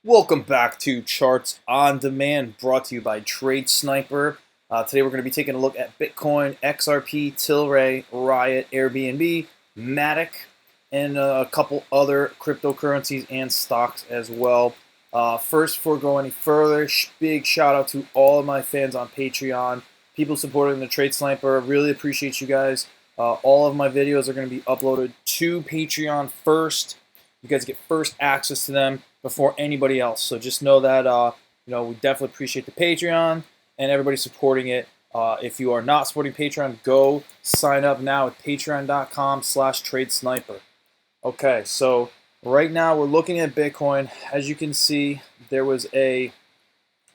Welcome back to Charts on Demand, brought to you by TradeSnyper. Today we're going to be taking a look at Bitcoin, XRP, TLRY, RIOT, Airbnb, Matic, and a couple other cryptocurrencies and stocks as well. First, before going any further, big shout out to all of my fans on Patreon, people supporting the TradeSnyper. Really appreciate you guys. All of my videos are going to be uploaded to Patreon first. You guys get first access to them before anybody else. So just know that we definitely appreciate the Patreon and everybody supporting it. If you are not supporting Patreon, go sign up now at patreon.com/TradeSnyper. Okay, so right now we're looking at Bitcoin. As you can see, there was a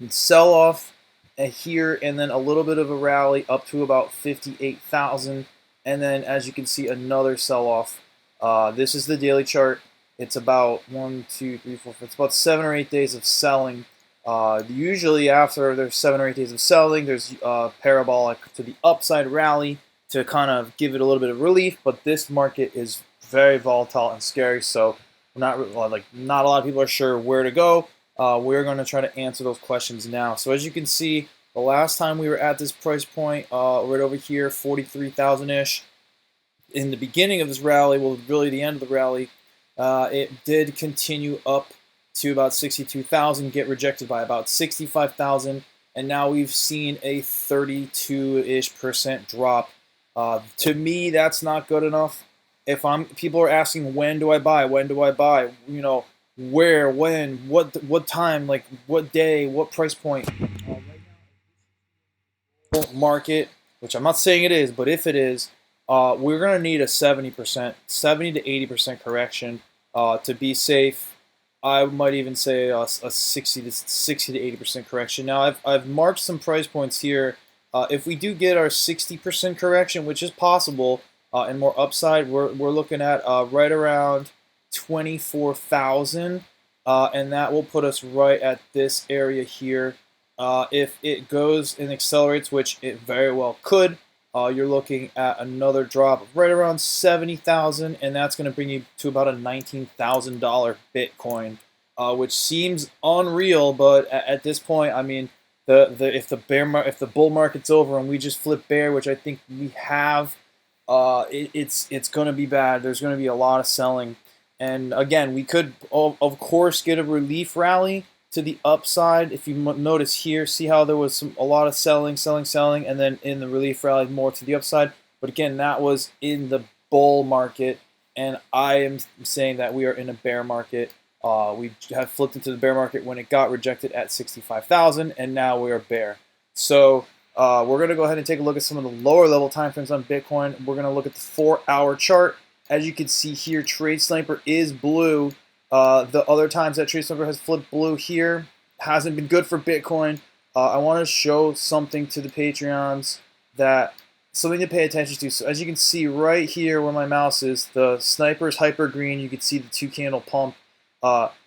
sell-off here and then a little bit of a rally up to about 58,000. And then as you can see, another sell-off. This is the daily chart. It's about it's about 7 or 8 days of selling. Usually after there's 7 or 8 days of selling, there's parabolic to the upside rally to kind of give it a little bit of relief. But this market is very volatile and scary, so not a lot of people are sure where to go. We're going to try to answer those questions now. So as you can see, the last time we were at this price point, right over here, 43,000-ish, in the beginning of this rally, well, really the end of the rally, it did continue up to about 62,000, get rejected by about 65,000, and now we've seen a 32-ish% drop. To me, that's not good enough. People are asking, when do I buy? When do I buy? Where, when, what time, like what day, what price point? Right now, market, which I'm not saying it is, but if it is, we're going to need a 70% to 80% correction to be safe. I might even say a 60 to 80% correction. Now, I've marked some price points here. If we do get our 60% correction, which is possible, and more upside, we're looking at right around 24,000, and that will put us right at this area here. If it goes and accelerates, which it very well could, you're looking at another drop of right around 70,000, and that's going to bring you to about a $19,000 Bitcoin, which seems unreal. But at this point, I mean, if the bull market's over and we just flip bear, which I think we have, it's going to be bad. There's going to be a lot of selling, and again, we could of course get a relief rally to the upside. If you notice here, see how there was a lot of selling, and then in the relief rally more to the upside. But again, that was in the bull market, and I am saying that we are in a bear market. We have flipped into the bear market when it got rejected at 65,000, and now we are bear. So we're going to go ahead and take a look at some of the lower level time frames on Bitcoin. We're going to look at the 4-hour chart. As you can see here, TradeSnyper is blue. The other times that TradeSnyper has flipped blue here hasn't been good for Bitcoin. I want to show something to the Patreons, something to pay attention to. So as you can see right here where my mouse is, the sniper's hyper green. You can see the 2-candle pump.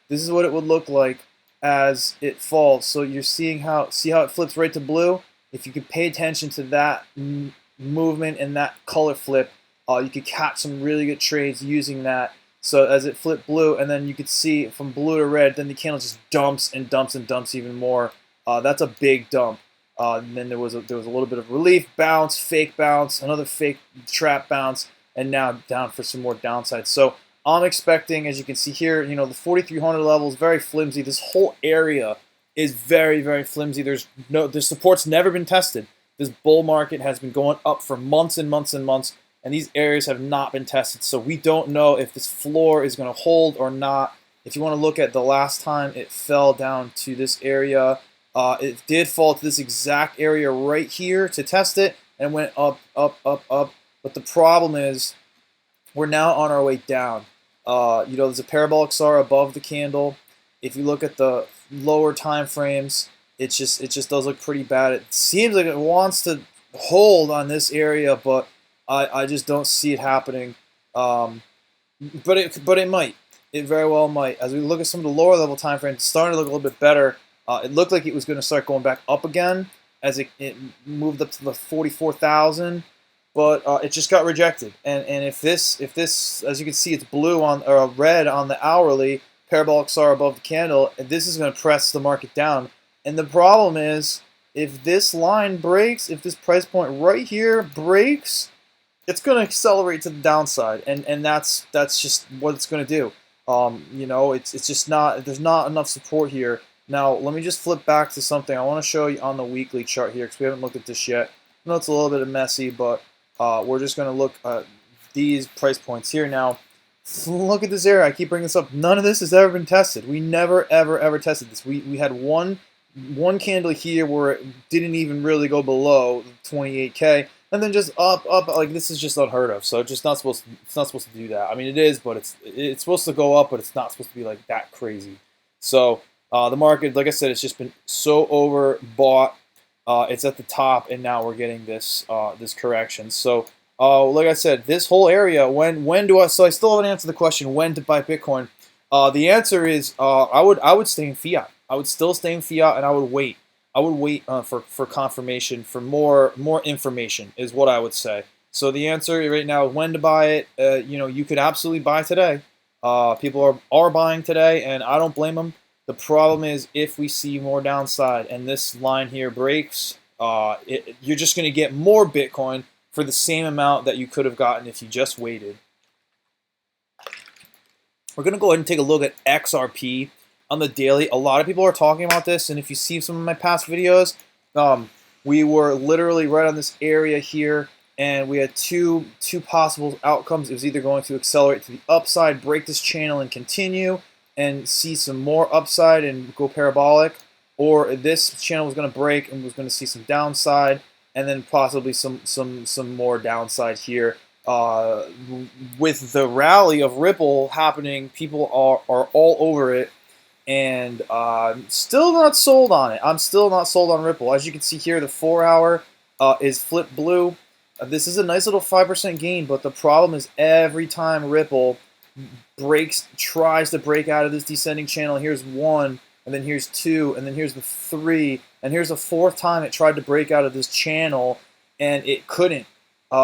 This is what it would look like as it falls. So you're see how it flips right to blue. If you could pay attention to that movement and that color flip, you could catch some really good trades using that. So as it flipped blue, and then you could see from blue to red, then the candle just dumps and dumps and dumps even more. That's a big dump. And then there was a little bit of relief bounce, fake bounce, another fake trap bounce, and now down for some more downside. So I'm expecting, as you can see here, the 4,300 level is very flimsy. This whole area is very, very flimsy. The support's never been tested. This bull market has been going up for months and months and months, and these areas have not been tested. So we don't know if this floor is going to hold or not. If you want to look at the last time it fell down to this area, it did fall to this exact area right here to test it, and went up, up, up, up. But the problem is we're now on our way down. There's a parabolic SAR above the candle. If you look at the lower time frames, it just does look pretty bad. It seems like it wants to hold on this area, but I just don't see it happening. But it might. It very well might. As we look at some of the lower level time frames, it's starting to look a little bit better. It looked like it was going to start going back up again as it moved up to the 44,000. But it just got rejected. And if this, as you can see, it's blue or red on the hourly, parabolic SAR above the candle, and this is going to press the market down. And the problem is, if this line breaks, if this price point right here breaks, it's going to accelerate to the downside, and that's just what it's going to do. You know, it's just not, there's not enough support here. Now, let me just flip back to something I want to show you on the weekly chart here, because we haven't looked at this yet. I know it's a little bit messy, but we're just going to look at these price points here. Now, look at this area. I keep bringing this up. None of this has ever been tested. We never, ever tested this. We had one candle here where it didn't even really go below 28K, and then just up. Like, this is just unheard of. So it's just not supposed to, it's not supposed to do that. I mean, it is, but it's supposed to go up, but it's not supposed to be like that crazy. So the market, like I said, it's just been so overbought. It's at the top, and now we're getting this this correction. So like I said, this whole area, when do I? So I still haven't answered the question, when to buy Bitcoin. The answer is I would stay in fiat. I would still stay in fiat, and I would wait. I would wait for confirmation, for more information is what I would say. So the answer right now, when to buy it, you know, you could absolutely buy today. People are buying today, and I don't blame them. The problem is if we see more downside and this line here breaks, you're just going to get more Bitcoin for the same amount that you could have gotten if you just waited. We're going to go ahead and take a look at XRP on the daily. A lot of people are talking about this, and if you see some of my past videos, we were literally right on this area here, and we had two possible outcomes. It was either going to accelerate to the upside, break this channel, and continue, and see some more upside and go parabolic, or this channel was going to break and was going to see some downside, and then possibly some more downside here. With the rally of Ripple happening, people are all over it, and still not sold on it. I'm still not sold on Ripple. As you can see here, the 4-hour is flip blue. This is a nice little 5% gain, but the problem is every time Ripple tries to break out of this descending channel, here's 1, and then here's 2, and then here's the 3, and here's the 4th time it tried to break out of this channel, and it couldn't.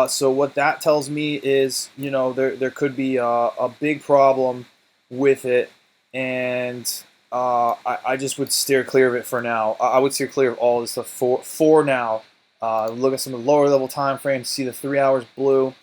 So what that tells me is, you know, there could be a big problem with it, and I just would steer clear of it for now. I would steer clear of all this stuff for now. Look at some of the lower level time frames, see the 3 hours blue.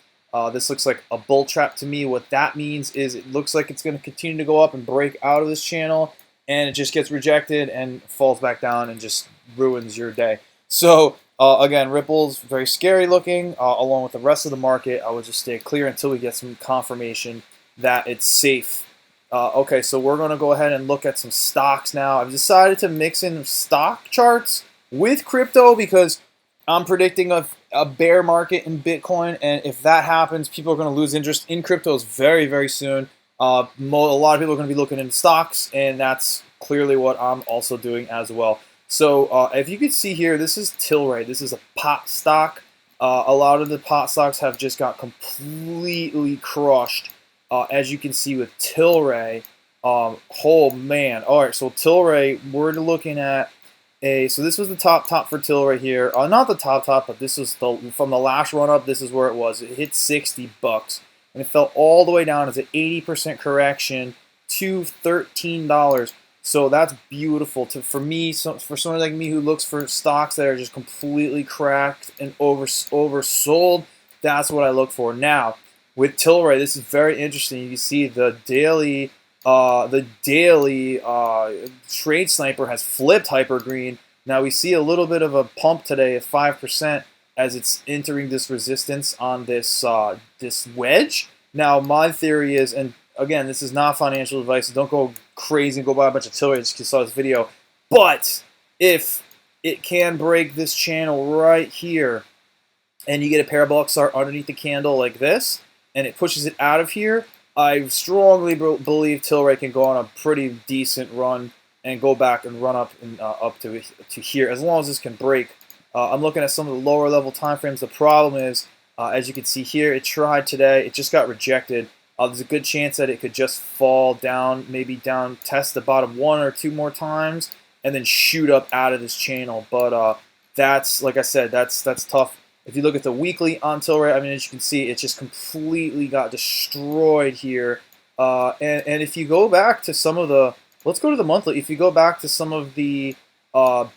This looks like a bull trap to me. What that means is it looks like it's going to continue to go up and break out of this channel, and it just gets rejected and falls back down and just ruins your day. So again, Ripple's very scary looking. Along with the rest of the market, I would just stay clear until we get some confirmation that it's safe. Okay, so we're going to go ahead and look at some stocks now. I've decided to mix in stock charts with crypto because I'm predicting a bear market in Bitcoin, and if that happens, people are going to lose interest in cryptos very, very soon. A lot of people are going to be looking into stocks, and that's clearly what I'm also doing as well. So if you can see here, this is Tilray. This is a pot stock. A lot of the pot stocks have just got completely crushed, as you can see with Tilray. Oh man! All right, so Tilray, we're looking at so this was the top for Tilray here. Not the top, but this was from the last run up. This is where it was. It hit $60, and it fell all the way down as an 80% correction to $13. So that's beautiful for me. For someone like me who looks for stocks that are just completely cracked and oversold, that's what I look for. Now with Tilray, this is very interesting. You can see the daily. TradeSnyper has flipped hypergreen. Now we see a little bit of a pump today of 5% as it's entering this resistance on this this wedge. Now my theory is, and again, this is not financial advice, so don't go crazy and go buy a bunch of Tilray just because you saw this video. But if it can break this channel right here, and you get a parabolic start underneath the candle like this, and it pushes it out of here, I strongly believe Tilray can go on a pretty decent run and go back and run up and up to here, as long as this can break. I'm looking at some of the lower level time frames. The problem is, as you can see here, it tried today. It just got rejected. There's a good chance that it could just fall down, maybe down, test the bottom 1 or 2 more times, and then shoot up out of this channel. But that's, like I said, that's tough. If you look at the weekly on Tilray, I mean, as you can see, it just completely got destroyed here. And if you go back to some of the, let's go to the monthly. If you go back to some of the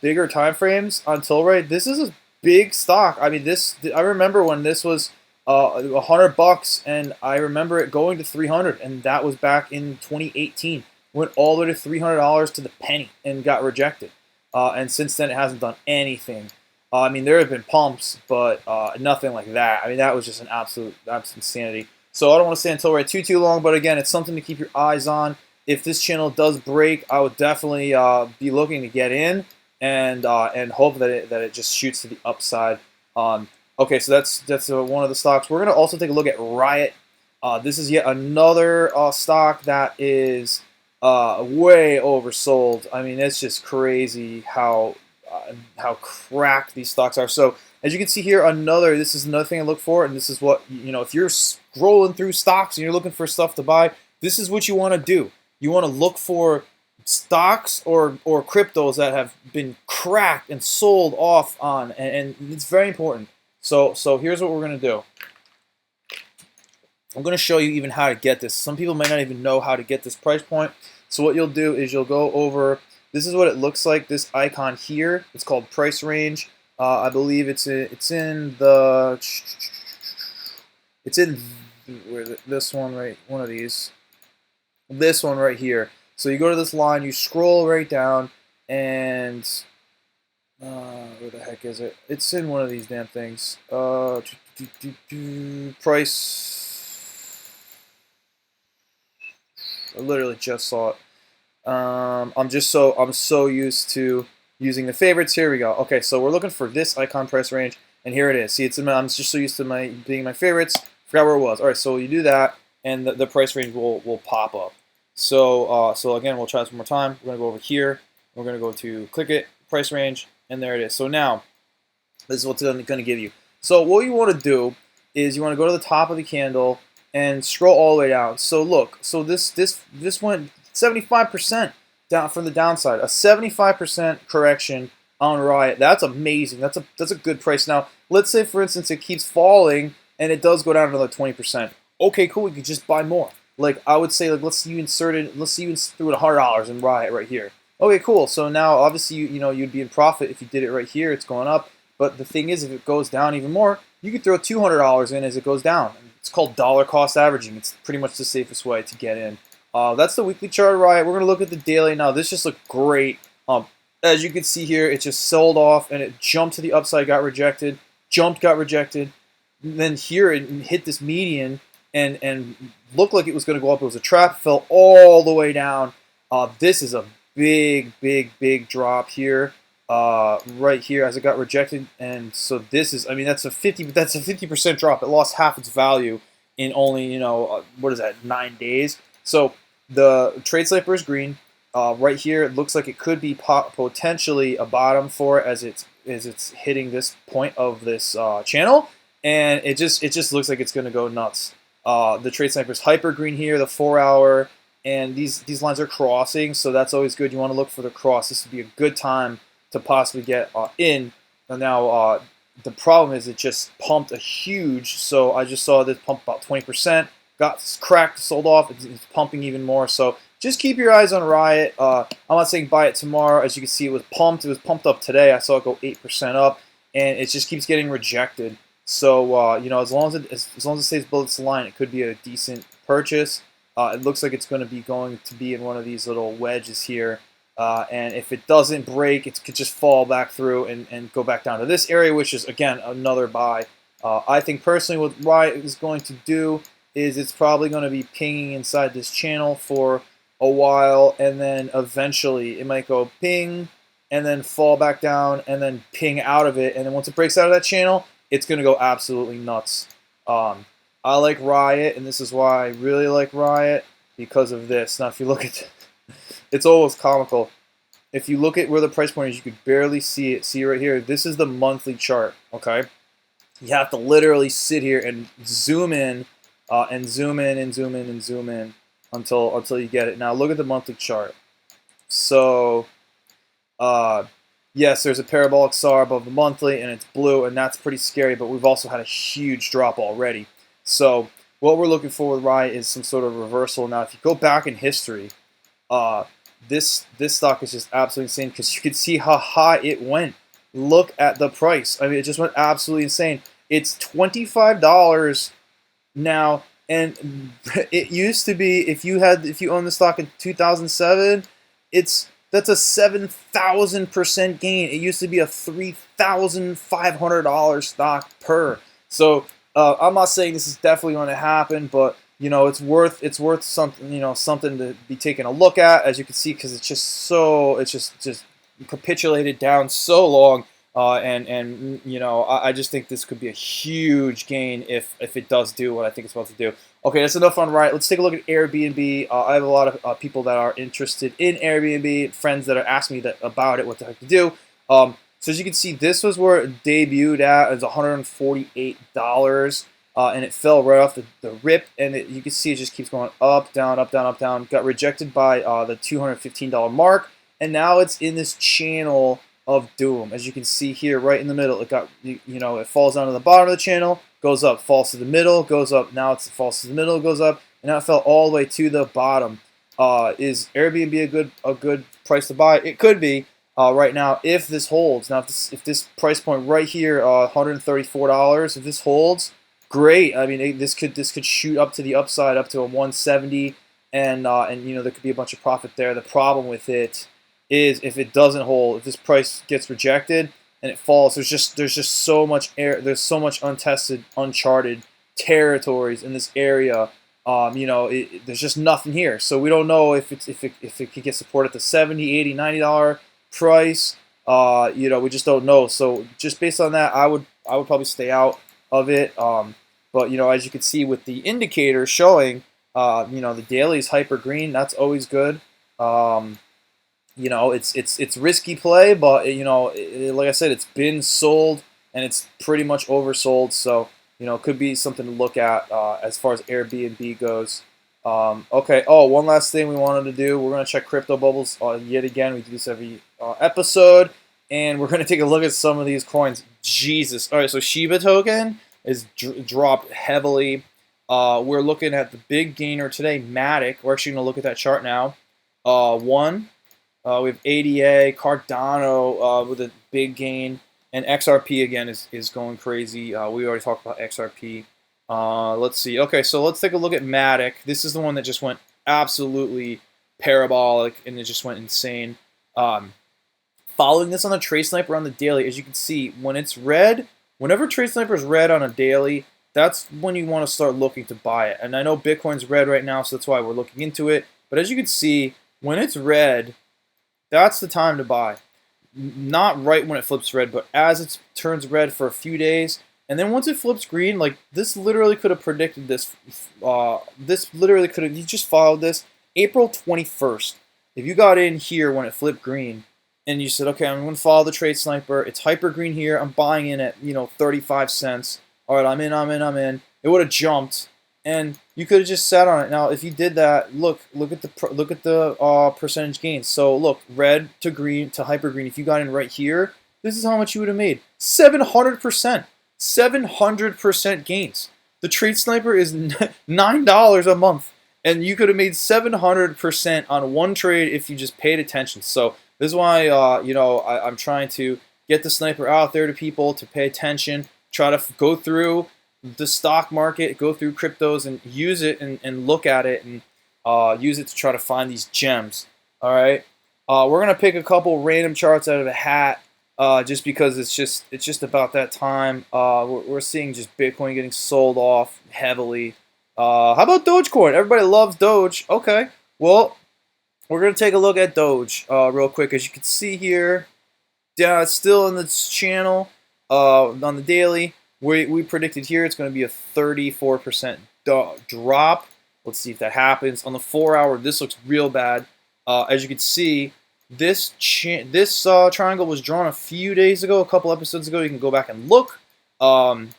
bigger time frames on Tilray, this is a big stock. I mean, I remember when this was $100, and I remember it going to 300, and that was back in 2018. Went all the way to $300 to the penny and got rejected. And since then, it hasn't done anything. I mean, there have been pumps, but nothing like that. I mean, that was just an absolute insanity. So I don't want to stay on Tilray too long, but again, it's something to keep your eyes on. If this channel does break, I would definitely be looking to get in and hope that it just shoots to the upside. Okay, so that's one of the stocks. We're gonna also take a look at RIOT. This is yet another stock that is way oversold. I mean, it's just crazy how cracked these stocks are. So as you can see here, this is another thing I look for, and this is what, if you're scrolling through stocks and you're looking for stuff to buy, this is what you want to do. You want to look for stocks or cryptos that have been cracked and sold off on, and it's very important. So here's what we're going to do. I'm going to show you even how to get this. Some people may not even know how to get this price point. So what you'll do is you'll go over, this is what it looks like, this icon here. It's called price range. I believe it's in this one, right? One of these. This one right here. So you go to this line, you scroll right down, and where the heck is it? It's in one of these damn things. Price. I literally just saw it. I'm so used to using the favorites. Here we go. Okay, so we're looking for this icon price range, and here it is. See, I'm just so used to being my favorites. Forgot where it was. All right, so you do that, and the price range will pop up. So again, we'll try this one more time. We're gonna go over here. We're gonna go to click it, price range, and there it is. So now, this is what's going to give you. So what you want to do is you want to go to the top of the candle and scroll all the way down. So look, so this went 75% down from the downside. A 75% correction on RIOT. That's amazing. That's a good price. Now, let's say for instance it keeps falling and it does go down another 20%. Okay, cool. We could just buy more. Like I would say, like let's see you threw it $100 in RIOT right here. Okay, cool. So now obviously you'd be in profit if you did it right here. It's going up. But the thing is, if it goes down even more, you could throw $200 in as it goes down. It's called dollar cost averaging. It's pretty much the safest way to get in. That's the weekly chart of RIOT. We're going to look at the daily now. This just looked great. As you can see here, it just sold off and it jumped to the upside, got rejected, jumped, got rejected. And then here it hit this median and looked like it was going to go up. It was a trap, fell all the way down. This is a big drop here. Right here as it got rejected, and so this is, I mean, that's a 50% drop. It lost half its value in only, what is that, 9 days. So the TradeSnyper is green. Right here, it looks like it could be potentially a bottom for it as it's hitting this point of this channel, and it just looks like it's going to go nuts. The TradeSnyper is hyper green here, the 4-hour, and these lines are crossing, so that's always good. You want to look for the cross. This would be a good time to possibly get in. And now the problem is it just pumped a huge, so I just saw this pump about 20%, got cracked, sold off, it's pumping even more. So just keep your eyes on RIOT. I'm not saying buy it tomorrow. As you can see, it was pumped up today. I saw it go 8% up, and it just keeps getting rejected. So as long as it stays below this line, it could be a decent purchase. It looks like it's going to be in one of these little wedges here. And if it doesn't break, it could just fall back through and go back down to this area, which is, again, another buy. I think personally what RIOT is going to do is it's probably going to be pinging inside this channel for a while, and then eventually it might go ping and then fall back down and then ping out of it. And then once it breaks out of that channel, it's going to go absolutely nuts. I like RIOT, and this is why I really like RIOT, because of this. Now, if you look at it's almost comical. If you look at where the price point is, you could barely see it. See right here, this is the monthly chart, okay? You have to literally sit here and zoom in and zoom in and zoom in and zoom in until you get it. Now look at the monthly chart. So, yes, there's a parabolic SAR above the monthly, and it's blue, and that's pretty scary, but we've also had a huge drop already. So what we're looking for with RIOT is some sort of reversal. Now, if you go back in history, this stock is just absolutely insane because you can see how high it went. Look at the price. I mean, it just went absolutely insane. It's $25 now, and it used to be if you owned the stock in 2007, that's a 7,000% gain. It used to be a $3,500 stock per. So I'm not saying this is definitely going to happen, but you know, it's worth something, you know, something to be taking a look at, as you can see, because it's just capitulated down so long, and you know, I just think this could be a huge gain if it does do what I think it's supposed to do. Okay, that's enough on RIOT. Let's take a look at Airbnb. I have a lot of people that are interested in Airbnb, friends that are asking me about it, what the heck to do. So as you can see, this was where it debuted at. It was $148. And it fell right off the rip, and you can see it just keeps going up, down, up, down, up, down. Got rejected by the $215 mark, and now it's in this channel of doom. As you can see here, right in the middle, it got, you know, it falls down to the bottom of the channel, goes up, falls to the middle, goes up. Now it falls to the middle, goes up, and now it fell all the way to the bottom. Is Airbnb a good price to buy? It could be right now if this holds. Now if this price point right here, $134, if this holds, great. I mean, this could shoot up to the upside, up to a 170, and you know, there could be a bunch of profit there. The problem with it is if it doesn't hold, if this price gets rejected and it falls, there's just so much there's so much untested, uncharted territories in this area. You know, there's just nothing here, so we don't know if it could get support at the $70, $80, $90 price. You know, we just don't know. So just based on that, I would probably stay out of it. But you know, as you can see with the indicator showing, you know, the daily is hyper green. That's always good. You know, it's risky play, but you know, like I said, it's been sold and it's pretty much oversold. So you know, it could be something to look at as far as Airbnb goes. Okay. Oh, one last thing we wanted to do. We're gonna check crypto bubbles yet again. We do this every episode, and we're gonna take a look at some of these coins. Jesus. All right. So Shiba token is dropped heavily. We're looking at the big gainer today, Matic. We're actually going to look at that chart now. We have ADA, Cardano with a big gain, and XRP again is going crazy. We already talked about XRP. Let's see. Okay, so let's take a look at Matic. This is the one that just went absolutely parabolic, and it just went insane. Following this on the TradeSnyper on the daily, as you can see, when it's red, whenever TradeSnyper is red on a daily, that's when you want to start looking to buy it. And I know Bitcoin's red right now, so that's why we're looking into it. But as you can see, when it's red, that's the time to buy. Not right when it flips red, but as it turns red for a few days. And then once it flips green, like this literally could have predicted this. This literally could have, you just followed this. April 21st, if you got in here when it flipped green, and you said, okay, I'm going to follow the TradeSnyper. It's hyper green here. I'm buying in at, you know, 35 cents. All right, I'm in. It would have jumped, and you could have just sat on it. Now, if you did that, look at the percentage gains. So look, red to green to hyper green. If you got in right here, this is how much you would have made. 700%. 700% gains. The TradeSnyper is $9 a month, and you could have made 700% on one trade if you just paid attention. So this is why, you know, I'm trying to get the sniper out there to people to pay attention, try to go through the stock market, go through cryptos, and use it and look at it and use it to try to find these gems. All right, we're gonna pick a couple random charts out of a hat, just because it's just about that time. We're seeing just Bitcoin getting sold off heavily. How about Dogecoin? Everybody loves Doge. Okay, well, we're going to take a look at Doge real quick. As you can see here, it's still in this channel on the daily. We predicted here it's going to be a 34% drop. Let's see if that happens. On the 4-hour, this looks real bad. As you can see, this triangle was drawn a few days ago, a couple episodes ago. You can go back and look. I'm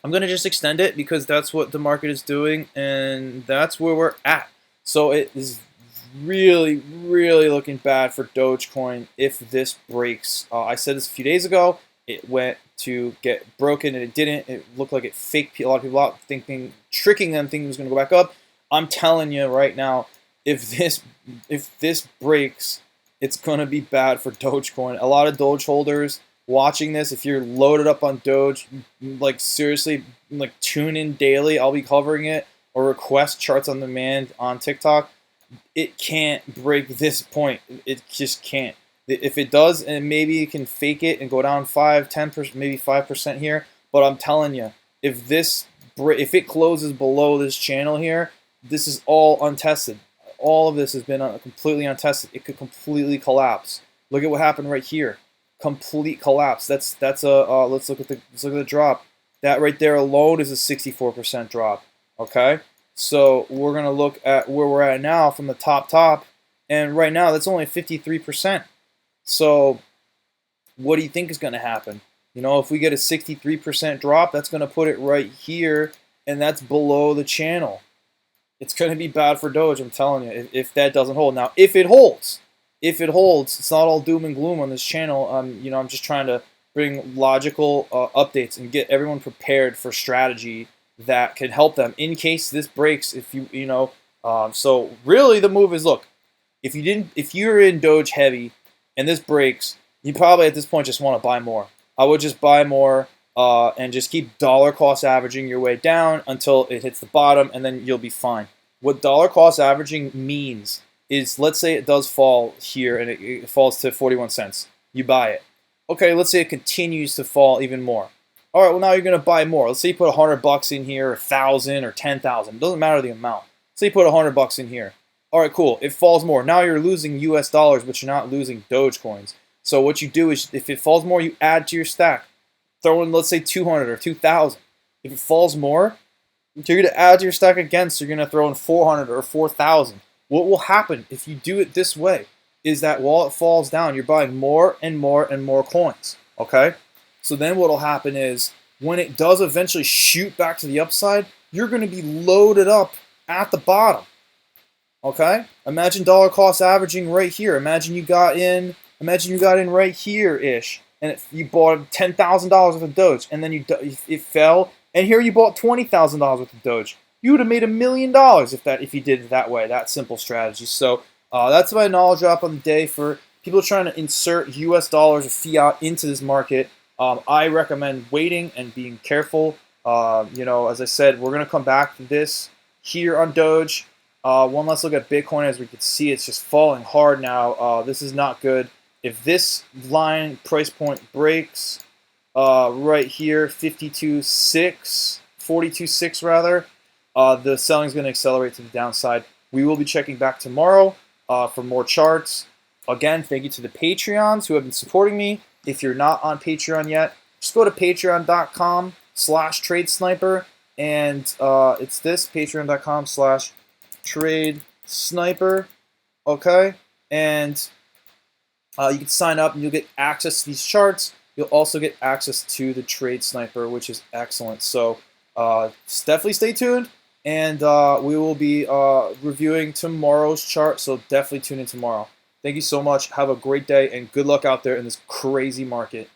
going to just extend it because that's what the market is doing, and that's where we're at. So it is really, really looking bad for Dogecoin if this breaks. I said this a few days ago. It went to get broken, and it didn't. It looked like it faked a lot of people out, tricking them, thinking it was going to go back up. I'm telling you right now, if this breaks, it's going to be bad for Dogecoin. A lot of Doge holders watching this, if you're loaded up on Doge, like seriously, like tune in daily. I'll be covering it, or request charts on demand on TikTok. It can't break this point. It just can't. If it does, and maybe it can fake it and go down 5, 10%, maybe 5% here. But I'm telling you, if it closes below this channel here, this is all untested. All of this has been completely untested. It could completely collapse. Look at what happened right here. Complete collapse. Let's look at the drop. That right there alone is a 64% drop. Okay, so we're gonna look at where we're at now from the top, and right now that's only 53%. So what do you think is going to happen? You know, if we get a 63% drop, that's going to put it right here, and that's below the channel. It's going to be bad for Doge, I'm telling you, if that doesn't hold. Now, if it holds, it's not all doom and gloom on this channel. You know, I'm just trying to bring logical updates and get everyone prepared for strategy that can help them in case this breaks. If you know, so really the move is, look, if you're in Doge heavy and this breaks, you probably at this point just want to buy more. I would just buy more and just keep dollar cost averaging your way down until it hits the bottom, and then you'll be fine. What dollar cost averaging means is, let's say it does fall here and it falls to 41 cents. You buy it. Okay, let's say it continues to fall even more. All right, well, now you're going to buy more. Let's say you put $100 in here, or 1,000 or 10,000. It doesn't matter the amount. Say you put $100 in here. All right, cool. It falls more. Now you're losing US dollars, but you're not losing Doge coins. So what you do is, if it falls more, you add to your stack. Throw in, let's say, 200 or 2,000. If it falls more, you're going to add to your stack again, so you're going to throw in 400 or 4,000. What will happen if you do it this way is that while it falls down, you're buying more and more and more coins, okay? So then what will happen is, when it does eventually shoot back to the upside, you're going to be loaded up at the bottom. Okay, imagine dollar cost averaging right here. Imagine you got in right here ish, and you bought $10,000 worth of Doge, and then it fell, and here you bought $20,000 worth of Doge. You would have made $1 million if you did it that way. That simple strategy. So that's my knowledge drop on the day for people trying to insert US dollars or fiat into this market. I recommend waiting and being careful. You know, as I said, we're gonna come back to this here on Doge. One last look at Bitcoin. As we can see, it's just falling hard now. This is not good. If this line price point breaks right here, 42.6 rather, the selling is going to accelerate to the downside. We will be checking back tomorrow for more charts. Again, thank you to the Patreons who have been supporting me. If you're not on Patreon yet, just go to patreon.com/TradeSnyper, and it's this, patreon.com/TradeSnyper, okay? And you can sign up and you'll get access to these charts. You'll also get access to the TradeSnyper, which is excellent. So definitely stay tuned, and we will be reviewing tomorrow's chart, so definitely tune in tomorrow. Thank you so much. Have a great day, and good luck out there in this crazy market.